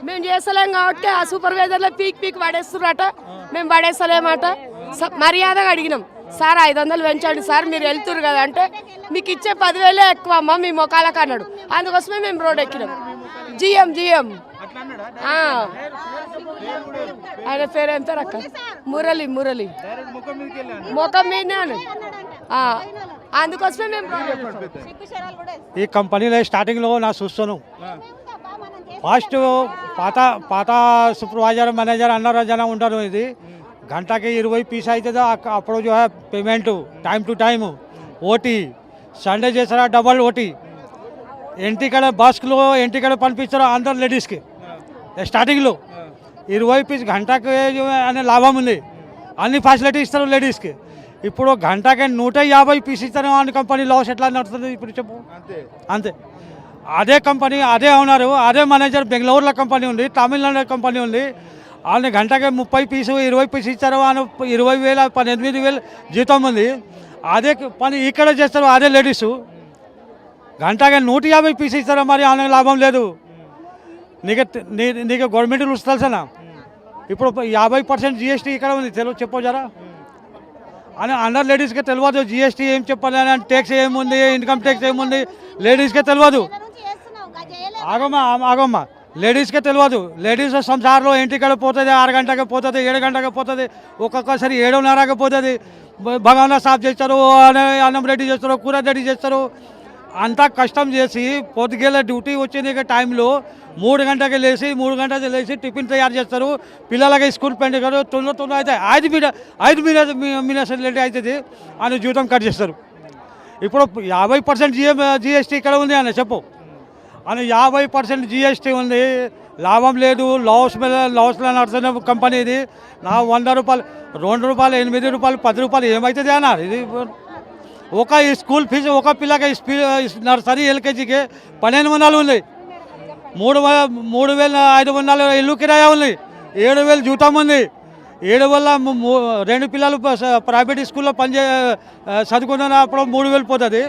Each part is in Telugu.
మేము చేస్తలేం కాబట్టి ఆ సూపర్వైజర్లో పీక్ పడేస్తున్నారట. మేము పడేస్తలేమట. మర్యాదగా అడిగినాం, సార్ 500 పెంచండి సార్, మీరు వెళ్తురు కదా అంటే, మీకు ఇచ్చే 10,000 ఎక్కువ అమ్మ మీ మొక్కలకు అన్నాడు. అందుకోసమే మేము రోడ్ ఎక్కినాం. జిఎం ఆయన పేరు ఏం పేరు అక్క? మురళి ముఖం మీదనే. అందుకోసమే మేము ఈ కంపెనీలో స్టార్టింగ్లో నా చూస్తాను. ఫస్ట్ పాత సూపర్వైజర్ మేనేజర్ అన్నారు జన ఉంటారు. ఇది గంటకి 20 పీస్ అవుతుందో అప్పుడు जो है payment time to time OT Sunday చేస్తారా డబల్ ఓటీ ఇంటికాడ బస్లో ఇంటికాడ పంపిస్తారో అందరు లేడీస్కి స్టార్టింగ్లో 20 పీస్ గంటకి అనే లాభం ఉంది. అన్ని ఫెసిలిటీ ఇస్తారు లేడీస్కి. ఇప్పుడు గంటకి 150 పీస్ ఇస్తారు. అన్ని కంపెనీ లాస్ ఎట్లా నడుస్తుంది ఇప్పుడు చెప్పు. అంతే అదే కంపెనీ అదే ఓనరు అదే మేనేజర్ బెంగళూరులో కంపెనీ ఉంది, తమిళనాడు కంపెనీ ఉంది. వాళ్ళని గంటకి 30 పీసు 20 పీసు ఇచ్చారు. వాళ్ళు 20,000 18,000 జీతం ఉంది. అదే పని ఇక్కడ చేస్తారు అదే లేడీసు. గంటకి 150 పీసు ఇస్తారు. మరి వాళ్ళకి లాభం లేదు. నీకు గవర్నమెంట్ రూల్స్ తెలుసనా? ఇప్పుడు 50% జిఎస్టీ ఇక్కడ ఉంది, చెప్పు జరా. అని అందరు లేడీస్కి తెలియదు జిఎస్టీ ఏం చెప్పాలి అని, ట్యాక్స్ ఏముంది, ఇన్కమ్ ట్యాక్స్ ఏముంది లేడీస్కే తెలియదు. ఆగమ్మా లేడీస్కే తెలియదు. లేడీస్ సంసారంలో ఇంటికాడ పోతుంది 6 గంటకి పోతుంది, 7 గంటకి పోతుంది, ఒక్కొక్కసారి 7:30కి పోతుంది. భగవాన్ సాఫ్ చేస్తారు, అన్నం రెడీ చేస్తారు, కూర రెడీ చేస్తారు. అంతా కష్టం చేసి పొద్దుగేల డ్యూటీ వచ్చిన టైంలో 3 గంటకి లేచి 3 గంటకి లేచి టిఫిన్ తయారు చేస్తారు. పిల్లలకి స్కూల్ పెండుతారు. తొందర అయితే 5 మినిట్స్ లేట్ అవుతుంది అని జీతం కట్ చేస్తారు. ఇప్పుడు 50% జిఎస్టీ ఇక్కడ ఉంది అని చెప్పు అని 50% జిఎస్టీ ఉంది. లాభం లేదు. లాస్లో నడుస్తున్న కంపెనీ ఇది. నా 100 రూపాయలు 2 రూపాయలు 8 రూపాయలు 10 రూపాయలు ఏమవుతుంది అన్నారు. ఇది ఒక స్కూల్ ఫీజు ఒక పిల్లకి నర్సరీ ఎల్కేజీకి 1,200 ఉంది. 3,500 ఇల్లు కిరాయా ఉంది. 7,000 జీతం ఉంది. 7,000 2 పిల్లలు ప్రైవేట్ స్కూల్లో చదువుకున్నప్పుడు 3,000 పోతుంది.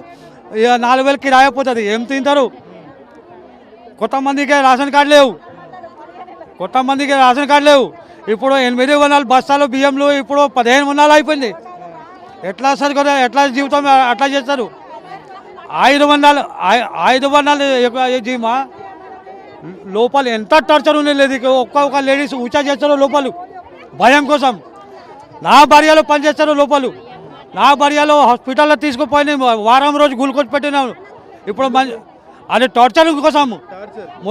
4,000 కిరాయా పోతుంది. ఏం తింటారు? కొంతమందికి రేషన్ కార్డు లేవు. ఇప్పుడు 8,000 బస్తాలు బియ్యంలో ఇప్పుడు 15,000 అయిపోయింది. ఎట్లా సరిగ్గా ఎట్లా జీవితం అట్లా చేస్తారు? 500 జీమా లోపల ఎంత టార్చర్ ఉంది. లేదు ఒక్కొక్క లేడీస్ ఊచా చేస్తారు లోపలు భయం కోసం. నా భార్యలో పనిచేస్తారు లోపలు. నా భార్యలో హాస్పిటల్లో తీసుకుపోయి వారం రోజు గ్లూకోజ్ పెట్టినాను. ఇప్పుడు అది టార్చర్ కోసం